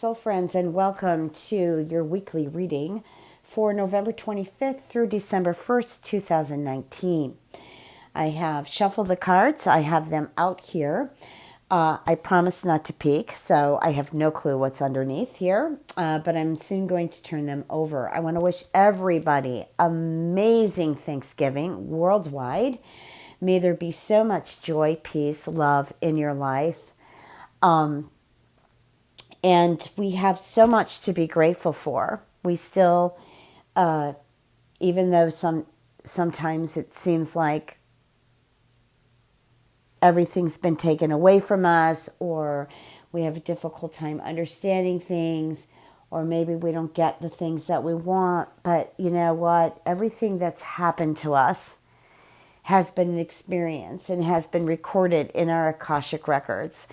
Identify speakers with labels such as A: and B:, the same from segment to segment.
A: soul friends, and welcome to your weekly reading for November 25th through December 1st, 2019. I have shuffled the cards. I have them out here. I promise not to peek, so I have no clue what's underneath here, but I'm soon going to turn them over. I want to wish everybody amazing Thanksgiving worldwide. May there be so much joy, peace, love in your life. And we have so much to be grateful for. We still, even though sometimes it seems like everything's been taken away from us, or we have a difficult time understanding things, or maybe we don't get the things that we want. But you know what? Everything that's happened to us has been an experience and has been recorded in our Akashic records.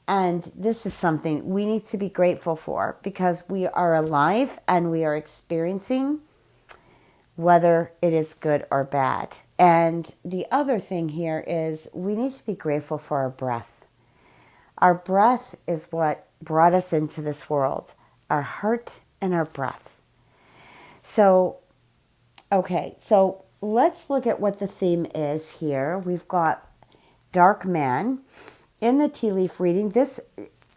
A: And this is something we need to be grateful for because we are alive and we are experiencing whether it is good or bad. And the other thing here is we need to be grateful for our breath. Our breath is what brought us into this world, our heart and our breath. So let's look at what the theme is here. We've got Dark Man. In the tea leaf reading, this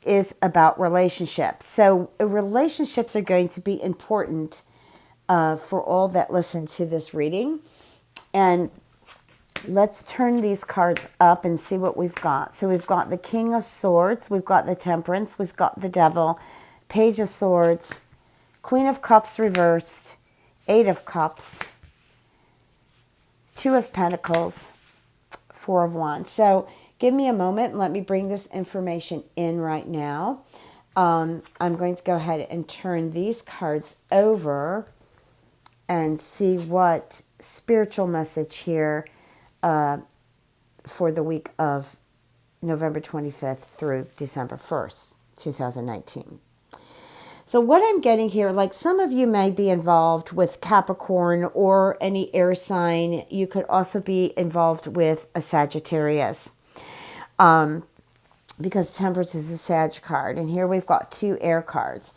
A: is about relationships. So relationships are going to be important for all that listen to this reading. And let's turn these cards up and see what we've got. So we've got the King of Swords, we've got the Temperance, we've got the Devil, Page of Swords, Queen of Cups reversed, Eight of Cups, Two of Pentacles, Four of Wands. So give me a moment and let me bring this information in right now. I'm going to go ahead and turn these cards over and see what spiritual message here for the week of November 25th through December 1st, 2019. So what I'm getting here, like some of you may be involved with Capricorn or any air sign. You could also be involved with a Sagittarius. Because Temperance is a Sag card. And here we've got two air cards.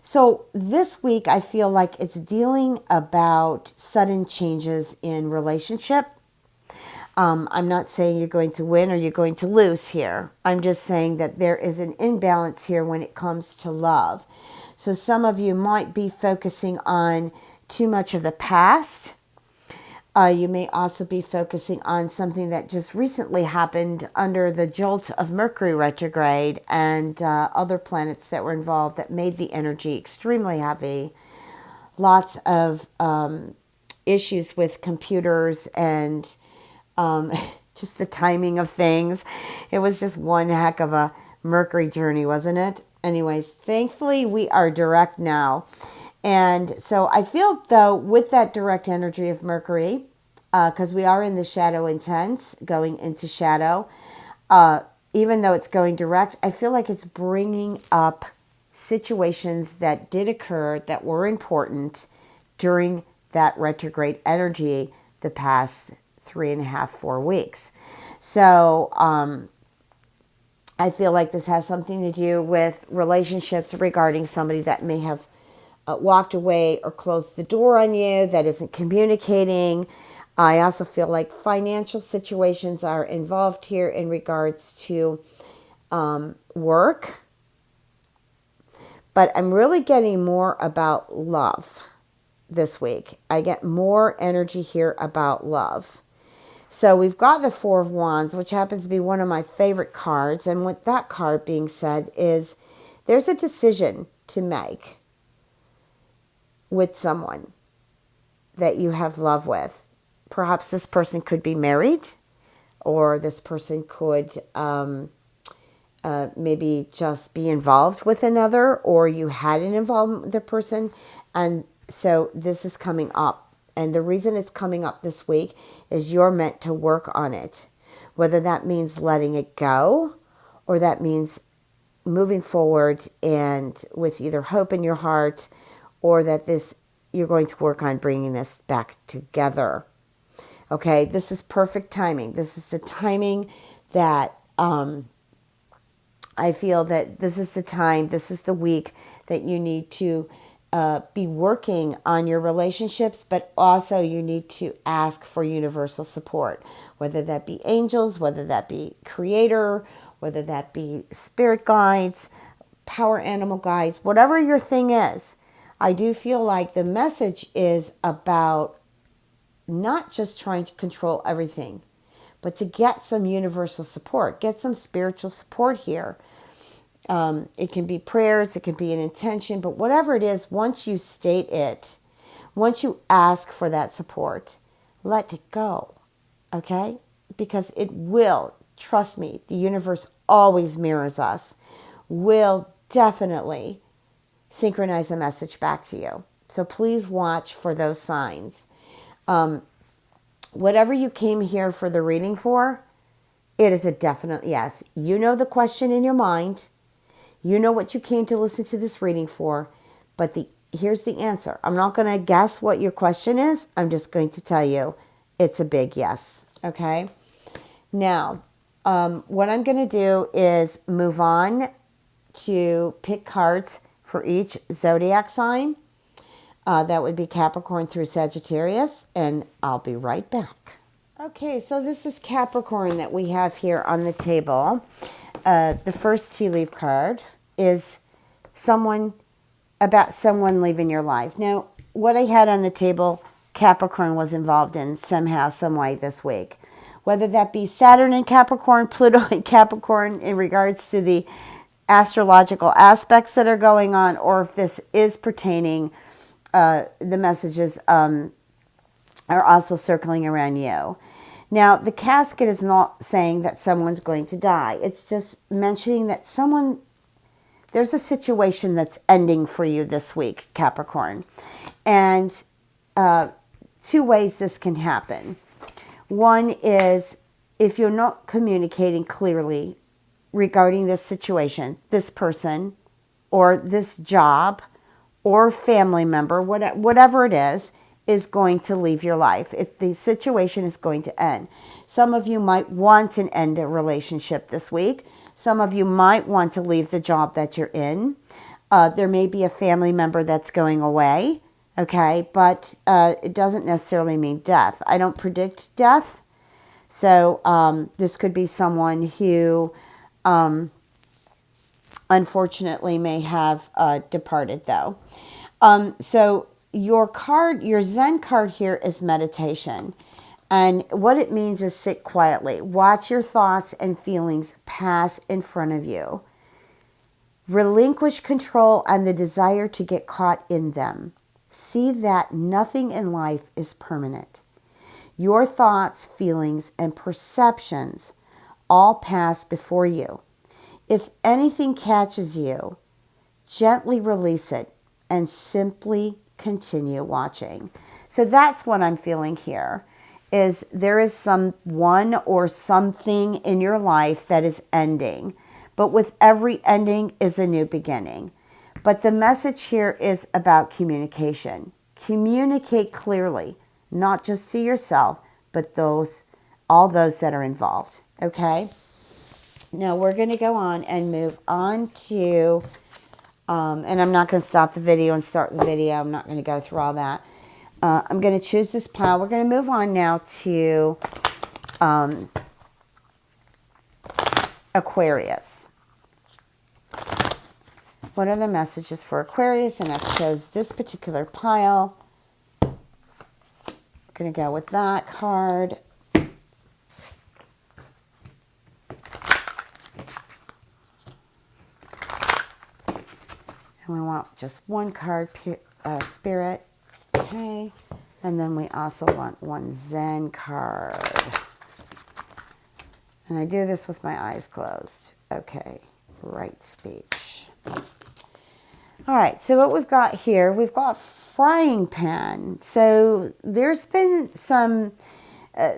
A: So this week I feel like it's dealing about sudden changes in relationship. I'm not saying you're going to win or you're going to lose here. I'm just saying that there is an imbalance here when it comes to love. So some of you might be focusing on too much of the past. You may also be focusing on something that just recently happened under the jolt of Mercury retrograde and other planets that were involved that made the energy extremely heavy. Lots of issues with computers and just the timing of things. It was just one heck of a Mercury journey, wasn't it? Anyways, thankfully we are direct now. And so I feel, though, with that direct energy of Mercury, because we are in the shadow intense, going into shadow, even though it's going direct, I feel like it's bringing up situations that did occur that were important during that retrograde energy the past 3.5, 4 weeks. So I feel like this has something to do with relationships regarding somebody that may have walked away or closed the door on you, that isn't communicating. I also feel like financial situations are involved here in regards to work. But I'm really getting more about love this week. I get more energy here about love. So we've got the Four of Wands, which happens to be one of my favorite cards. And with that card being said is there's a decision to make with someone that you have love with. Perhaps this person could be married, or this person could maybe just be involved with another, or you had an involvement with the person. And so this is coming up. And the reason it's coming up this week is you're meant to work on it. Whether that means letting it go, or that means moving forward and with either hope in your heart, or that you're going to work on bringing this back together. Okay, this is perfect timing. This is the timing that I feel that this is the time, this is the week that you need to be working on your relationships, but also you need to ask for universal support, whether that be angels, whether that be creator, whether that be spirit guides, power animal guides, whatever your thing is. I do feel like the message is about not just trying to control everything, but to get some universal support, get some spiritual support here. It can be prayers, it can be an intention, but whatever it is, once you state it, once you ask for that support, let it go, okay? Because it will, trust me, the universe always mirrors us, will definitely synchronize a message back to you. So please watch for those signs. Whatever you came here for the reading for, it is a definite yes. You know the question in your mind. You know what you came to listen to this reading for, but here's the answer. I'm not going to guess what your question is. I'm just going to tell you it's a big yes, okay? Now, what I'm going to do is move on to pick cards for each zodiac sign. That would be Capricorn through Sagittarius, and I'll be right back. Okay, so this is Capricorn that we have here on the table. The first tea leaf card is about someone leaving your life. Now, what I had on the table, Capricorn was involved in somehow, some way this week. Whether that be Saturn in Capricorn, Pluto in Capricorn in regards to the astrological aspects that are going on, or if this is pertaining, the messages are also circling around you. Now, the casket is not saying that someone's going to die. It's just mentioning that there's a situation that's ending for you this week, Capricorn. And two ways this can happen. One is if you're not communicating clearly regarding this situation, this person, or this job, or family member, whatever it is going to leave your life. The situation is going to end. Some of you might want to end a relationship this week. Some of you might want to leave the job that you're in. There may be a family member that's going away, okay? But it doesn't necessarily mean death. I don't predict death. So this could be someone who unfortunately may have departed though. So your Zen card here is meditation. And what it means is sit quietly. Watch your thoughts and feelings pass in front of you. Relinquish control and the desire to get caught in them. See that nothing in life is permanent. Your thoughts, feelings, and perceptions all pass before you. If anything catches you, gently release it and simply continue watching. So that's what I'm feeling here, is there is someone or something in your life that is ending. But with every ending is a new beginning. But the message here is about communication. Communicate clearly, not just to yourself, but all those that are involved. Okay? Now we're going to go on and move on to, and I'm not going to stop the video and start the video. I'm not going to go through all that. I'm going to choose this pile. We're going to move on now to Aquarius. What are the messages for Aquarius? And I chose this particular pile. I'm going to go with that card. And we want just one card, Spirit. Okay. And then we also want one Zen card. And I do this with my eyes closed. Okay. Right speech. All right. So what we've got here, we've got frying pan. So there's been some...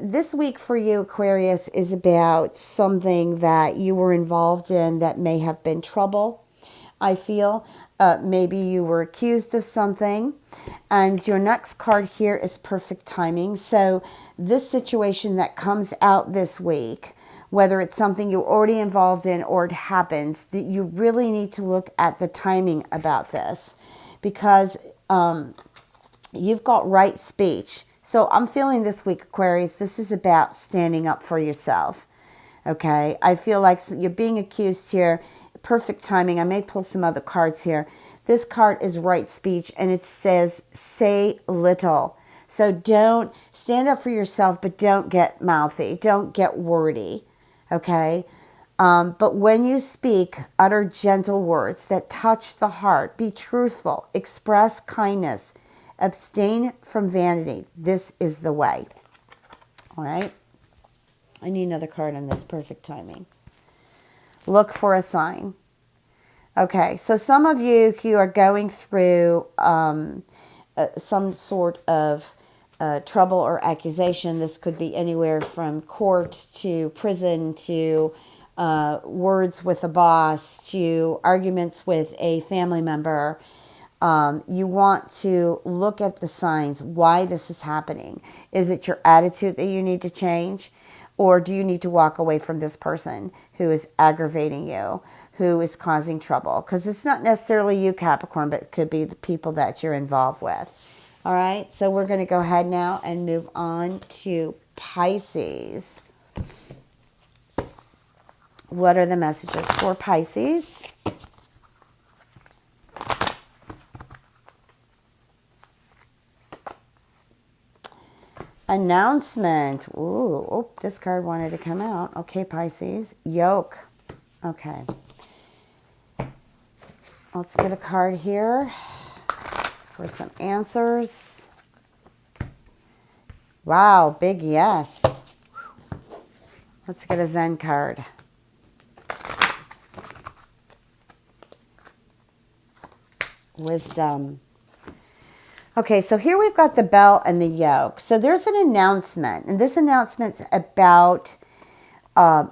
A: this week for you, Aquarius, is about something that you were involved in that may have been trouble, I feel. Maybe you were accused of something. And your next card here is perfect timing. So this situation that comes out this week whether it's something you're already involved in or it happens, that you really need to look at the timing about this, because you've got right speech. So I'm feeling this week, Aquarius, this is about standing up for yourself. Okay, I feel like you're being accused here. Perfect timing. I may pull some other cards here. This card is right speech, and it says, say little. So don't stand up for yourself, but don't get mouthy. Don't get wordy. Okay? But when you speak, utter gentle words that touch the heart. Be truthful. Express kindness. Abstain from vanity. This is the way. All right? I need another card on this. Perfect timing. Look for a sign. Okay, so some of you who are going through some sort of trouble or accusation, this could be anywhere from court to prison to words with a boss to arguments with a family member. You want to look at the signs, why this is happening. Is it your attitude that you need to change? Or do you need to walk away from this person who is aggravating you, who is causing trouble? Because it's not necessarily you, Capricorn, but it could be the people that you're involved with. All right, so we're going to go ahead now and move on to Pisces. What are the messages for Pisces? Announcement. Ooh, oh, this card wanted to come out. Okay, Pisces. Yoke. Okay. Let's get a card here for some answers. Wow, big yes. Let's get a Zen card. Wisdom. Okay, so here we've got the bell and the yoke. So there's an announcement, and this announcement's about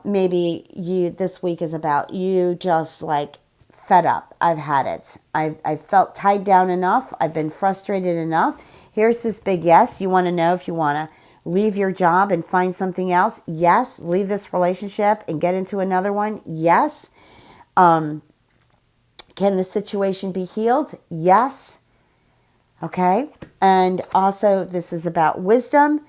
A: maybe you, this week is about you just like fed up. I've had it. I've felt tied down enough. I've been frustrated enough. Here's this big yes. You want to know if you want to leave your job and find something else? Yes. Leave this relationship and get into another one? Yes. Can the situation be healed? Yes. Okay, and also this is about wisdom.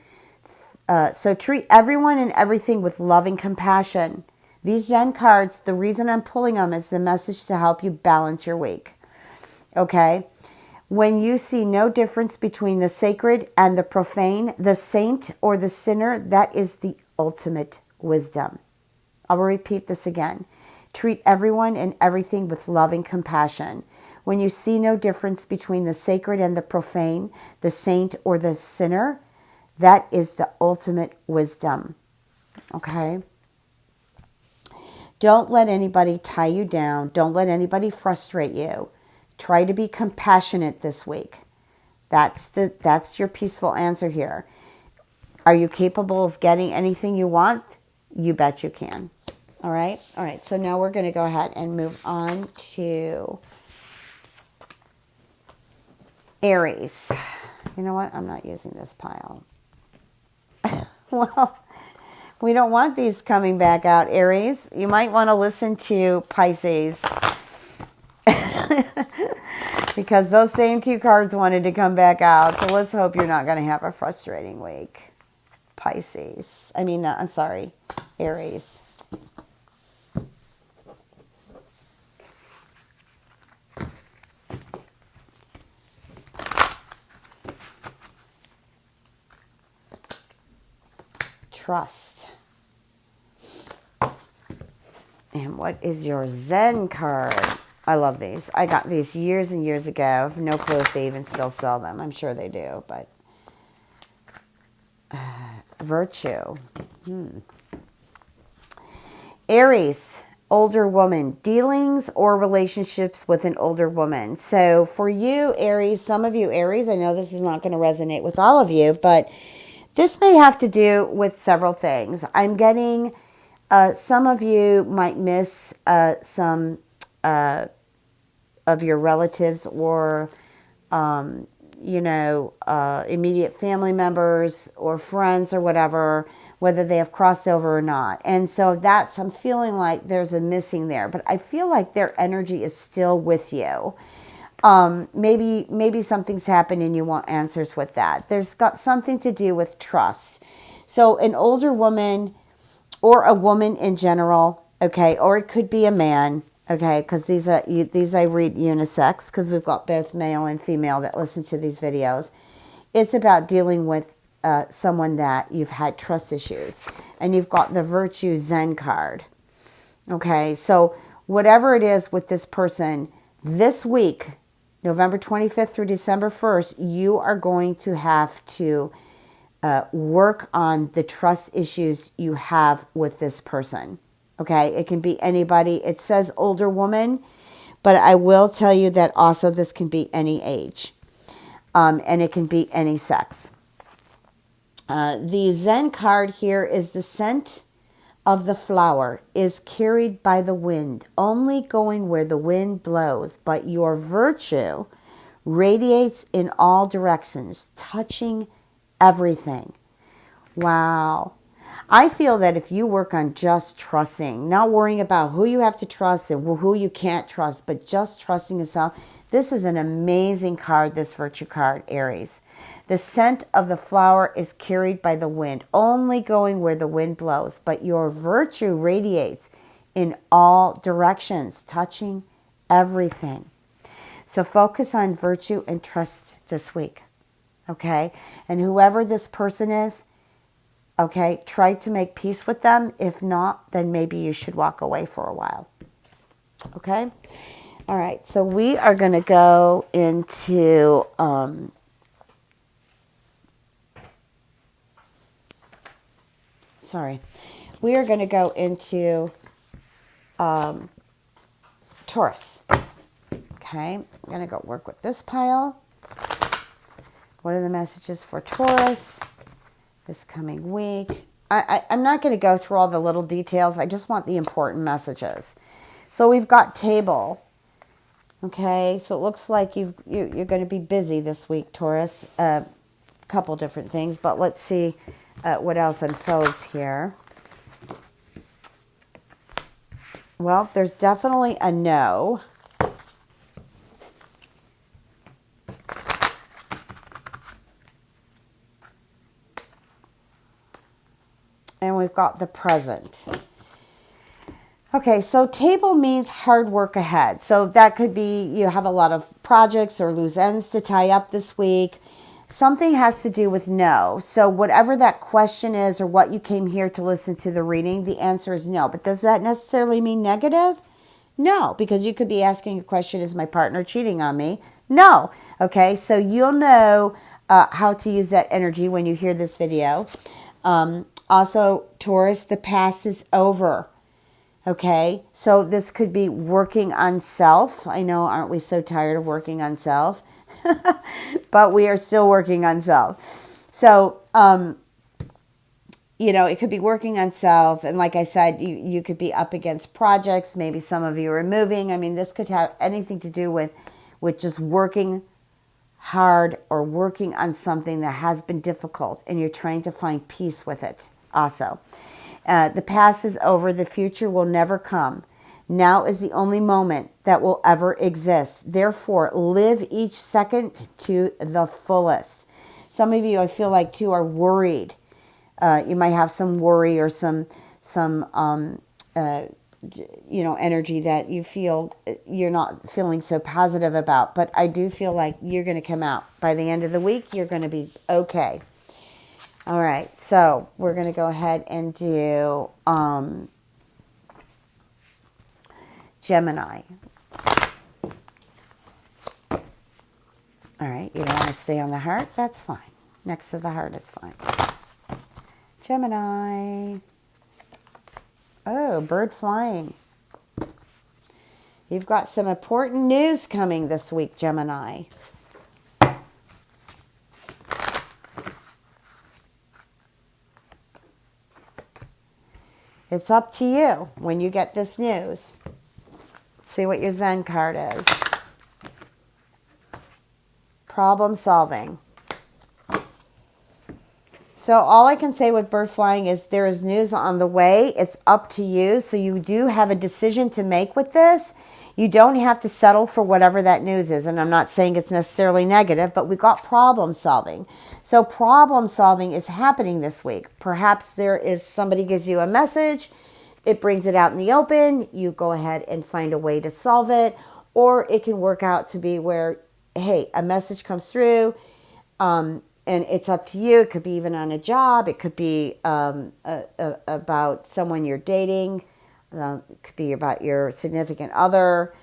A: So treat everyone and everything with loving compassion. These Zen cards, the reason I'm pulling them is the message to help you balance your week. Okay, when you see no difference between the sacred and the profane, the saint or the sinner, that is the ultimate wisdom. I'll repeat this again. Treat everyone and everything with loving compassion. When you see no difference between the sacred and the profane, the saint or the sinner, that is the ultimate wisdom. Okay? Don't let anybody tie you down. Don't let anybody frustrate you. Try to be compassionate this week. That's your peaceful answer here. Are you capable of getting anything you want? You bet you can. All right? All right, so now we're going to go ahead and move on to Aries. You know what? I'm not using this pile. Well, we don't want these coming back out, Aries. You might want to listen to Pisces. Because those same two cards wanted to come back out. So let's hope you're not going to have a frustrating week. Pisces. I'm sorry, Aries. Trust. And what is your Zen card? I love these. I got these years and years ago. I have no clue if they even still sell them. I'm sure they do, but virtue. Aries, older woman. Dealings or relationships with an older woman. So for you, Aries, some of you, Aries, I know this is not going to resonate with all of you, but this may have to do with several things. I'm getting some of you might miss some of your relatives or immediate family members or friends or whatever, whether they have crossed over or not. And so I'm feeling like there's a missing there, but I feel like their energy is still with you. Maybe something's happened and you want answers with that. There's got something to do with trust. So an older woman or a woman in general, okay, or it could be a man, okay, because these I read unisex because we've got both male and female that listen to these videos. It's about dealing with someone that you've had trust issues, and you've got the Virtue Zen card. Okay, so whatever it is with this person, this week, November 25th through December 1st, you are going to have to work on the trust issues you have with this person. Okay, it can be anybody. It says older woman, but I will tell you that also this can be any age, and it can be any sex. The Zen card here is the scent of the flower is carried by the wind, only going where the wind blows, but your virtue radiates in all directions, touching everything. Wow. I feel that if you work on just trusting, not worrying about who you have to trust and who you can't trust, but just trusting yourself, this is an amazing card, this Virtue card, Aries. The scent of the flower is carried by the wind, only going where the wind blows, but your virtue radiates in all directions, touching everything. So focus on virtue and trust this week, okay? And whoever this person is, okay, try to make peace with them. If not, then maybe you should walk away for a while. Okay? All right, so we are going to go into we are going to go into Taurus. Okay, I'm going to go work with this pile. What are the messages for Taurus this coming week? I'm not going to go through all the little details. I just want the important messages. So we've got table. Okay, so it looks like you're going to be busy this week, Taurus. A couple different things, but let's see what else unfolds here. Well, there's definitely a no. And we've got the present. Okay, so table means hard work ahead. So that could be you have a lot of projects or loose ends to tie up this week. Something has to do with no. So whatever that question is or what you came here to listen to the reading, the answer is no. But does that necessarily mean negative? No, because you could be asking a question, is my partner cheating on me? No. Okay, so you'll know how to use that energy when you hear this video. Also, Taurus, the past is over. Okay, so this could be working on self. I know, aren't we so tired of working on self? But we are still working on self. So, it could be working on self. And like I said, you could be up against projects. Maybe some of you are moving. I mean, this could have anything to do with just working hard or working on something that has been difficult and you're trying to find peace with it also. The past is over. The future will never come. Now is the only moment that will ever exist. Therefore, live each second to the fullest. Some of you, I feel like, too, are worried. You might have some worry or some energy that you feel you're not feeling so positive about. But I do feel like you're going to come out. By the end of the week, you're going to be okay. All right, so we're going to go ahead and do Gemini. All right, you don't want to stay on the heart? That's fine. Next to the heart is fine. Gemini. Oh, bird flying. You've got some important news coming this week, Gemini. It's up to you when you get this news. See what your Zen card is. problem solving. So all I can say with bird flying is there is news on the way. It's up to you. So you do have a decision to make with this. You don't have to settle for whatever that news is. And I'm not saying it's necessarily negative, but we got problem solving. So problem solving is happening this week. Perhaps there is somebody gives you a message. It brings it out in the open. You go ahead and find a way to solve it. Or it can work out to be where, hey, a message comes through, and it's up to you. It could be even on a job. It could be about someone you're dating. It could be about your significant other,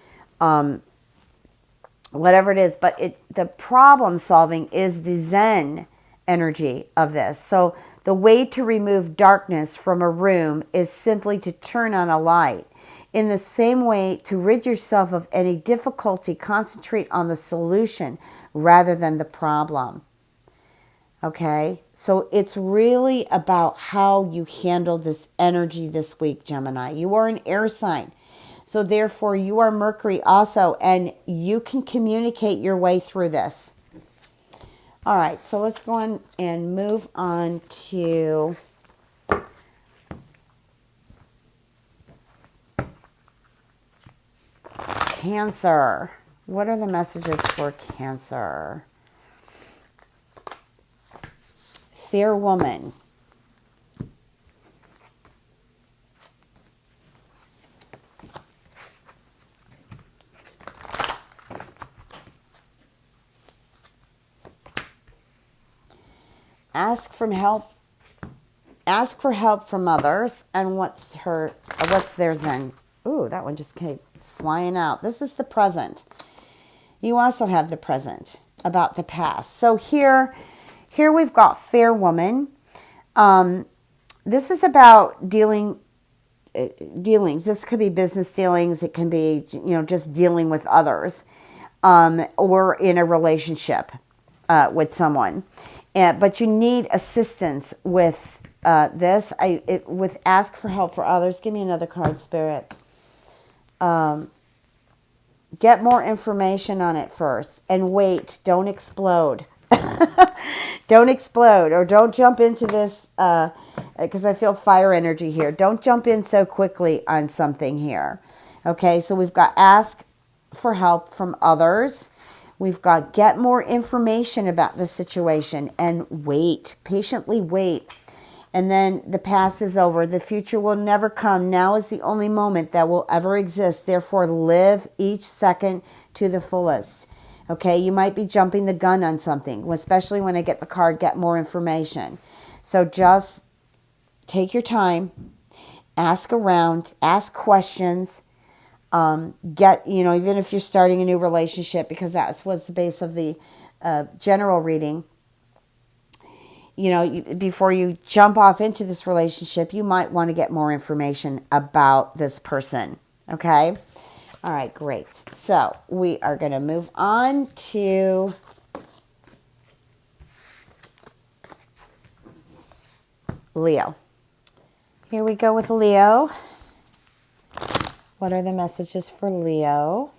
A: whatever it is. But the problem solving is the Zen energy of this. So the way to remove darkness from a room is simply to turn on a light. In the same way, to rid yourself of any difficulty, concentrate on the solution rather than the problem. Okay, so it's really about how you handle this energy this week, Gemini. You are an air sign. So therefore, you are Mercury also, and you can communicate your way through this. All right, so let's go on and move on to Cancer. What are the messages for Cancer? Fair woman. Ask for help from others. And what's their Zen? Ooh, that one just came flying out. This is the present. You also have the present about the past. So here we've got fair woman. This is about dealings. This could be business dealings. It can be, just dealing with others, or in a relationship with someone. But you need assistance with this. With ask for help for others. Give me another card, Spirit. Get more information on it first, and wait. Don't explode. Don't explode, or don't jump into this, because I feel fire energy here. Don't jump in so quickly on something here. Okay, so we've got ask for help from others. We've got get more information about the situation, and wait. Patiently wait. And then the past is over. The future will never come. Now is the only moment that will ever exist. Therefore, live each second to the fullest. Okay, you might be jumping the gun on something, especially when I get the card, get more information. So just take your time, ask around, ask questions, even if you're starting a new relationship, because that was the base of the general reading. Before you jump off into this relationship, you might want to get more information about this person. Okay? All right, great. So we are going to move on to Leo. Here we go with Leo. What are the messages for Leo?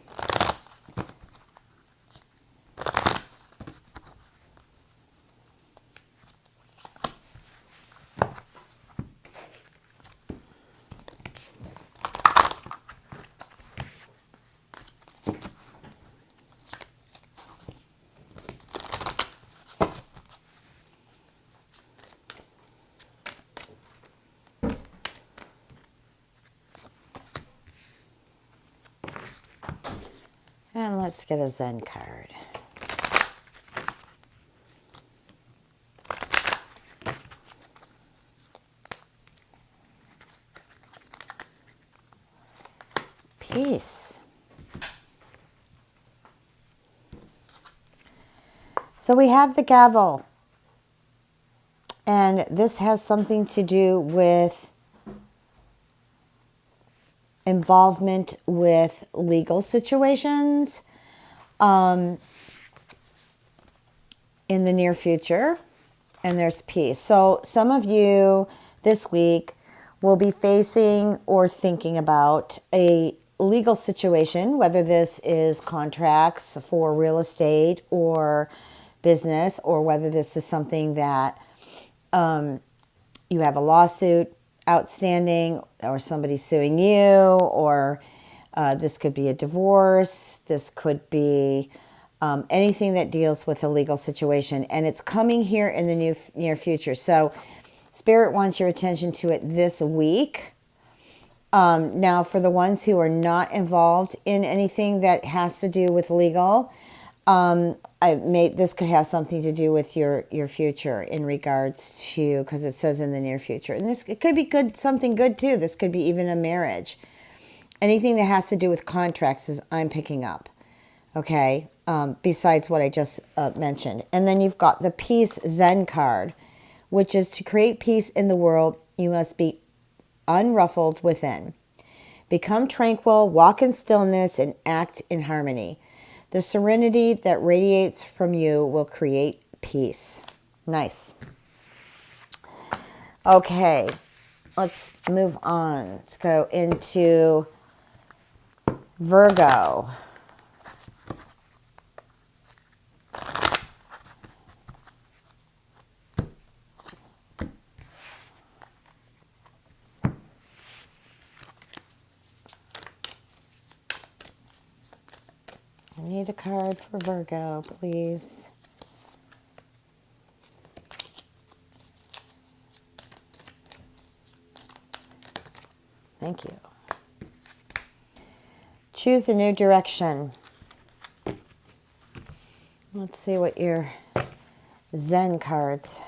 A: And let's get a Zen card. Peace. So we have the gavel. And this has something to do with involvement with legal situations in the near future, and there's peace. So some of you this week will be facing or thinking about a legal situation, whether this is contracts for real estate or business, or whether this is something that you have a lawsuit outstanding, or somebody suing you, or this could be a divorce. This could be anything that deals with a legal situation. And it's coming here in the near future. So Spirit wants your attention to it this week. Now, for the ones who are not involved in anything that has to do with legal, this could have something to do with your future in regards to, because it says in the near future, and it could be good, something good too. This could be even a marriage. Anything that has to do with contracts is I'm picking up. Okay, besides what I just mentioned, and then you've got the Peace Zen card, which is to create peace in the world. You must be unruffled within. Become tranquil, walk in stillness, and act in harmony. The serenity that radiates from you will create peace. Nice. Okay, let's move on. Let's go into Virgo. I need a card for Virgo, please. Thank you. Choose a new direction. Let's see what your Zen cards.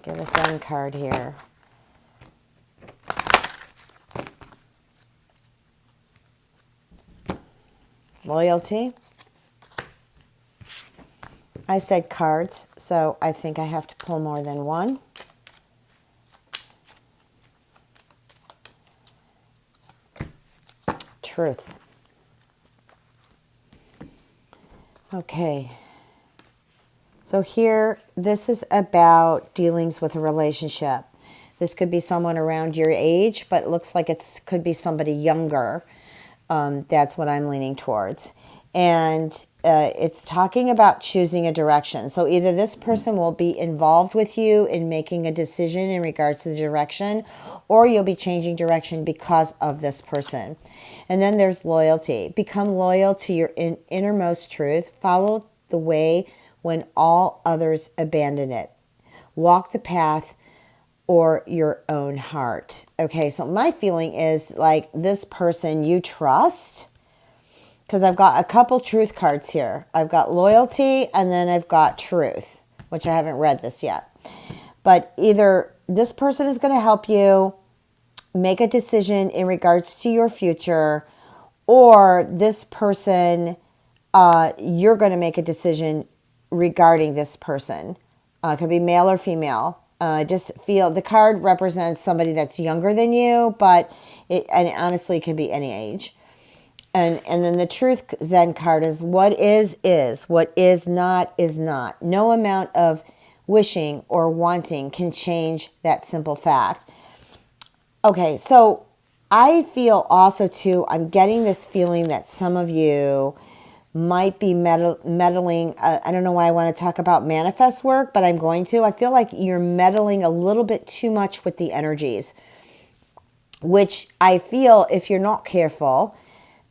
A: Get a Zen card here. Loyalty. I said cards, so I think I have to pull more than one. Truth. Okay. So here, this is about dealings with a relationship. This could be someone around your age, but it looks like it could be somebody younger. That's what I'm leaning towards. And it's talking about choosing a direction. So either this person will be involved with you in making a decision in regards to the direction, or you'll be changing direction because of this person. And then there's loyalty. Become loyal to your innermost truth. Follow the way when all others abandon it. Walk the path or your own heart. Okay, so my feeling is like this person you trust, because I've got a couple truth cards here. I've got loyalty and then I've got truth, which I haven't read this yet. But either this person is going to help you make a decision in regards to your future, or this person, you're going to make a decision regarding this person. It could be male or female. Just feel the card represents somebody that's younger than you, but and honestly, it could be any age. And then the Truth Zen card is what is, what is not, is not. No amount of wishing or wanting can change that simple fact. Okay, so I feel also too, I'm getting this feeling that some of you might be meddling. I don't know why I want to talk about manifest work, but I'm going to. I feel like you're meddling a little bit too much with the energies, which I feel if you're not careful,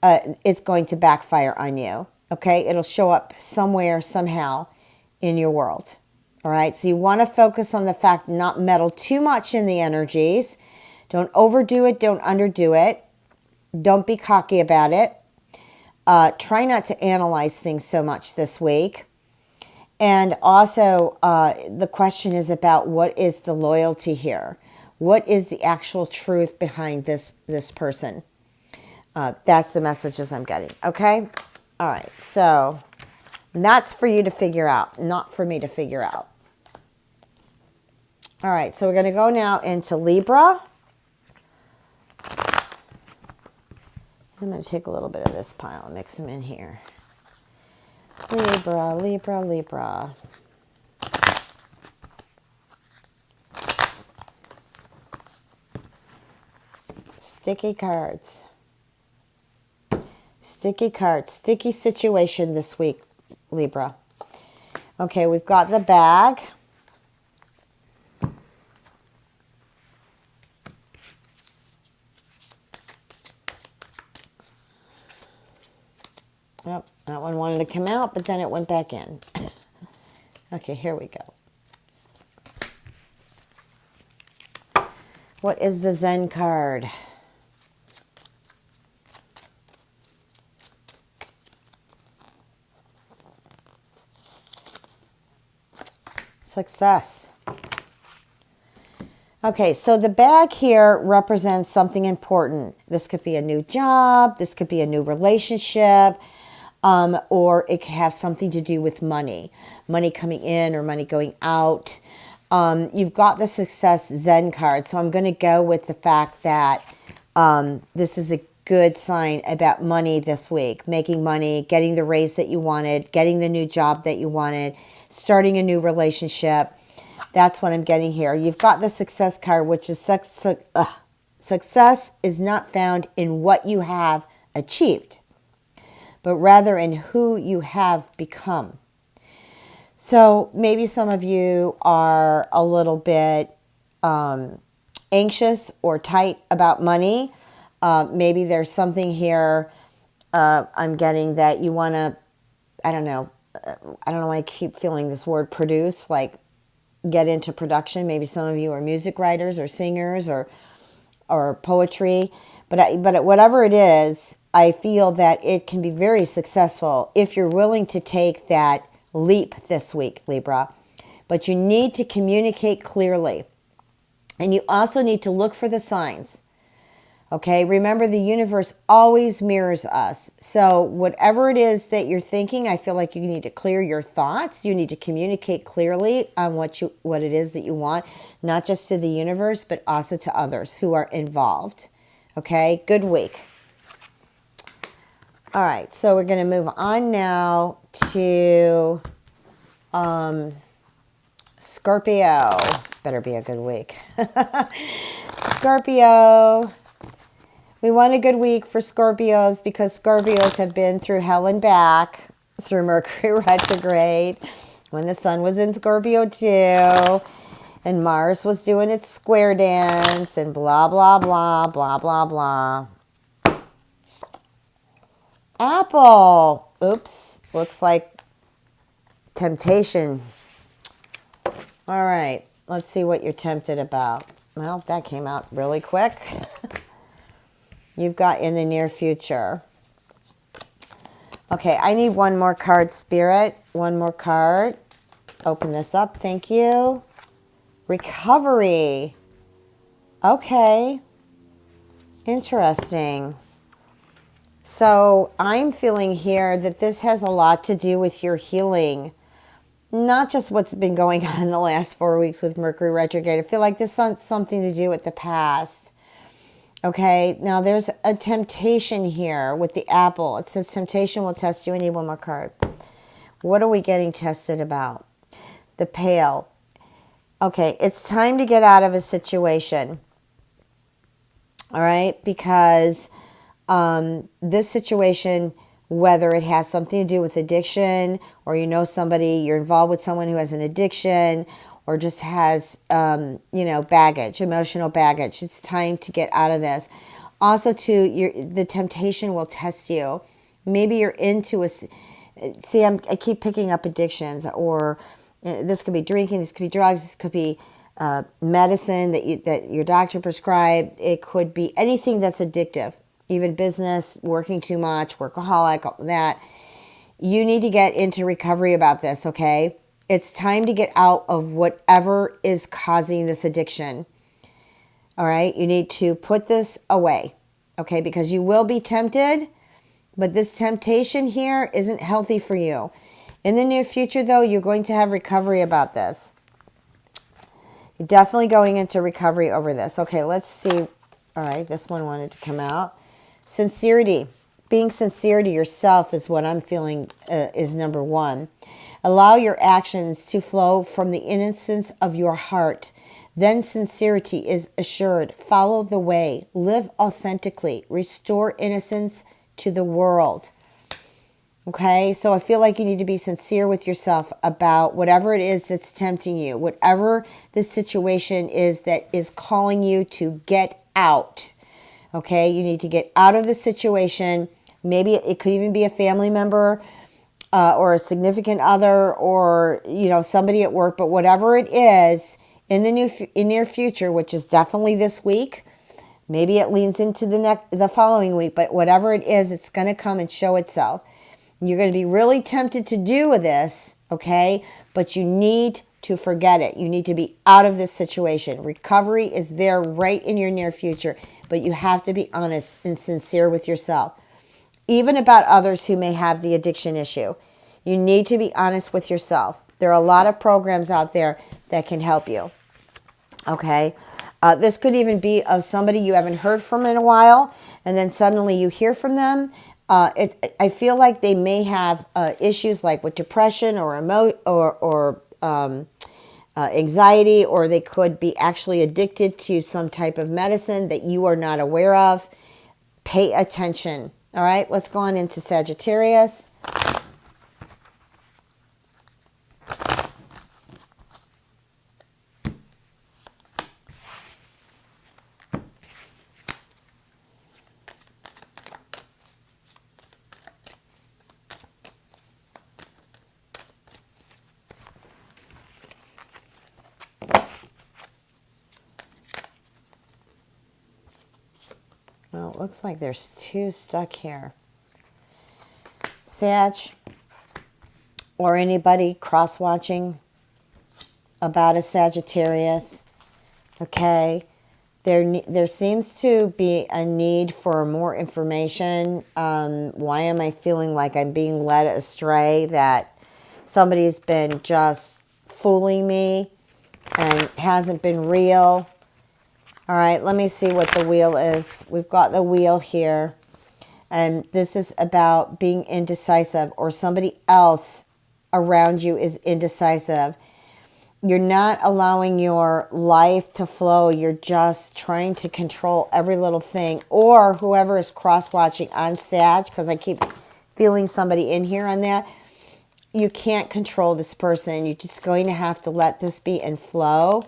A: it's going to backfire on you. Okay, it'll show up somewhere, somehow in your world. All right, so you want to focus on the fact not meddle too much in the energies. Don't overdo it. Don't underdo it. Don't be cocky about it. Try not to analyze things so much this week. And also, the question is about what is the loyalty here? What is the actual truth behind this person? That's the messages I'm getting. Okay? All right. So that's for you to figure out, not for me to figure out. All right. So we're going to go now into Libra. I'm going to take a little bit of this pile and mix them in here. Libra, Libra, Libra. Sticky cards. Sticky card, sticky situation this week, Libra. Okay, we've got the bag. Yep, that one wanted to come out, but then it went back in. Okay, here we go. What is the Zen card? Success. Okay, so the bag here represents something important. This could be a new job. This could be a new relationship. Or it could have something to do with money. Money coming in or money going out. You've got the Success Zen card. So I'm going to go with the fact that this is a good sign about money this week. Making money, getting the raise that you wanted, getting the new job that you wanted, starting a new relationship. That's what I'm getting here. You've got the Success card, which is success is not found in what you have achieved, but rather in who you have become. So maybe some of you are a little bit anxious or tight about money. Maybe there's something here I'm getting that you want to, I don't know why I keep feeling this word produce, like get into production. Maybe some of you are music writers or singers or poetry. But whatever it is, I feel that it can be very successful if you're willing to take that leap this week, Libra. But you need to communicate clearly. And you also need to look for the signs. Okay, remember the universe always mirrors us. So whatever it is that you're thinking, I feel like you need to clear your thoughts. You need to communicate clearly on what it is that you want, not just to the universe, but also to others who are involved. Okay, good week. All right, so we're going to move on now to Scorpio. Better be a good week. Scorpio. We want a good week for Scorpios because Scorpios have been through hell and back through Mercury retrograde when the sun was in Scorpio too, and Mars was doing its square dance and blah, blah, blah, blah, blah, blah. Apple. Oops. Looks like temptation. All right. Let's see what you're tempted about. Well, that came out really quick. You've got in the near future. Okay, I need one more card, Spirit. One more card. Open this up. Thank you. Recovery. Okay. Interesting. So I'm feeling here that this has a lot to do with your healing. Not just what's been going on in the last 4 weeks with Mercury retrograde. I feel like this has something to do with the past. Okay, now there's a temptation here with the apple. It says temptation will test you. I need one more card. What are we getting tested about? The pail. Okay, it's time to get out of a situation. All right, because this situation, whether it has something to do with addiction or you know somebody, you're involved with someone who has an addiction or just has, baggage, emotional baggage. It's time to get out of this. Also, the temptation will test you. Maybe you're into I keep picking up addictions, or this could be drinking, this could be drugs, this could be medicine that your doctor prescribed. It could be anything that's addictive, even business, working too much, workaholic, all that. You need to get into recovery about this, okay? It's time to get out of whatever is causing this addiction. All right? You need to put this away, okay? Because you will be tempted, but this temptation here isn't healthy for you. In the near future, though, you're going to have recovery about this. You're definitely going into recovery over this. Okay, let's see. All right, this one wanted to come out. Sincerity. Being sincere to yourself is what I'm feeling is number one. Allow your actions to flow from the innocence of your heart. Then sincerity is assured. Follow the way. Live authentically. Restore innocence to the world. Okay, so I feel like you need to be sincere with yourself about whatever it is that's tempting you, whatever the situation is that is calling you to get out. Okay, you need to get out of the situation. Maybe it could even be a family member or a significant other, or somebody at work. But whatever it is in the near future, which is definitely this week, maybe it leans into the following week. But whatever it is, it's going to come and show itself. You're going to be really tempted to do this, okay? But you need to forget it. You need to be out of this situation. Recovery is there right in your near future, but you have to be honest and sincere with yourself. Even about others who may have the addiction issue. You need to be honest with yourself. There are a lot of programs out there that can help you, okay? This could even be of somebody you haven't heard from in a while, and then suddenly you hear from them. I feel like they may have issues like with depression or anxiety, or they could be actually addicted to some type of medicine that you are not aware of. Pay attention. All right, let's go on into Sagittarius. Well, it looks like there's two stuck here. Sag, or anybody cross-watching about a Sagittarius, okay? There seems to be a need for more information. Why am I feeling like I'm being led astray, that somebody's been just fooling me and hasn't been real? All right, let me see what the wheel is. We've got the wheel here. And this is about being indecisive, or somebody else around you is indecisive. You're not allowing your life to flow. You're just trying to control every little thing. Or whoever is cross-watching on Sag, because I keep feeling somebody in here on that. You can't control this person. You're just going to have to let this be and flow.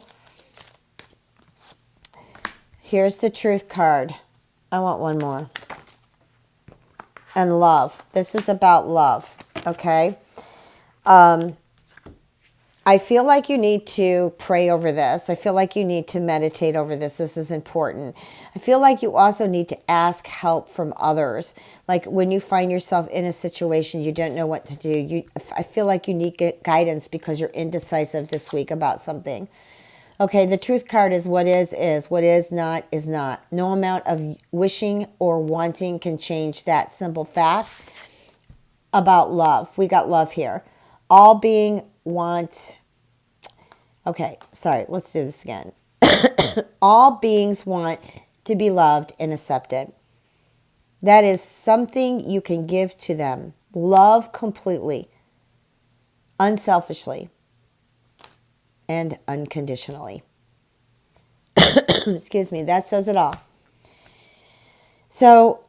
A: Here's the Truth card. I want one more. And love. This is about love, okay? I feel like you need to pray over this. I feel like you need to meditate over this. This is important. I feel like you also need to ask help from others. Like when you find yourself in a situation you don't know what to do, I feel like you need guidance because you're indecisive this week about something. Okay, the Truth card is what is. What is not is not. No amount of wishing or wanting can change that simple fact about love. We got love here. All being want. Okay, sorry, let's do this again. All beings want to be loved and accepted. That is something you can give to them. Love completely, unselfishly, and unconditionally. Excuse me, that says it all. So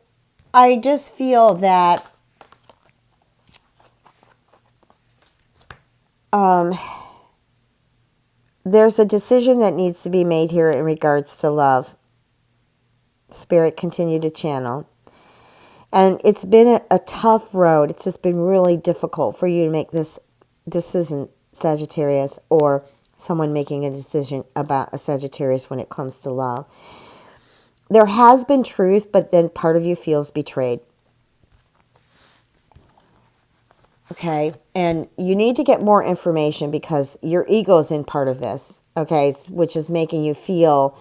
A: I just feel that there's a decision that needs to be made here in regards to love. Spirit, continue to channel. And it's been a tough road. It's just been really difficult for you to make this decision, Sagittarius, or someone making a decision about a Sagittarius when it comes to love. There has been truth, but then part of you feels betrayed. Okay, and you need to get more information because your ego is in part of this, okay, which is making you feel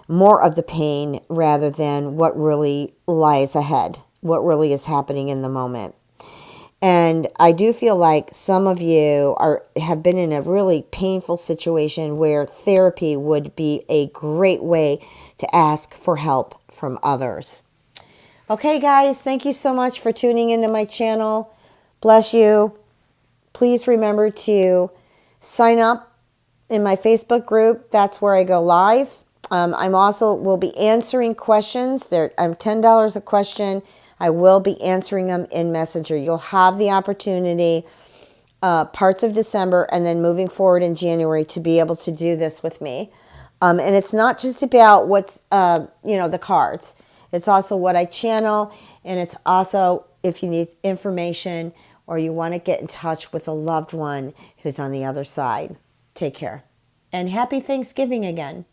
A: more of the pain rather than what really lies ahead, what really is happening in the moment. And I do feel like some of you have been in a really painful situation where therapy would be a great way to ask for help from others. Okay, guys, thank you so much for tuning into my channel. Bless you. Please remember to sign up in my Facebook group. That's where I go live. I'm also will be answering questions. I'm $10 a question. I will be answering them in Messenger. You'll have the opportunity parts of December and then moving forward in January to be able to do this with me. And it's not just about what's, the cards. It's also what I channel. And it's also if you need information or you want to get in touch with a loved one who's on the other side. Take care. And happy Thanksgiving again.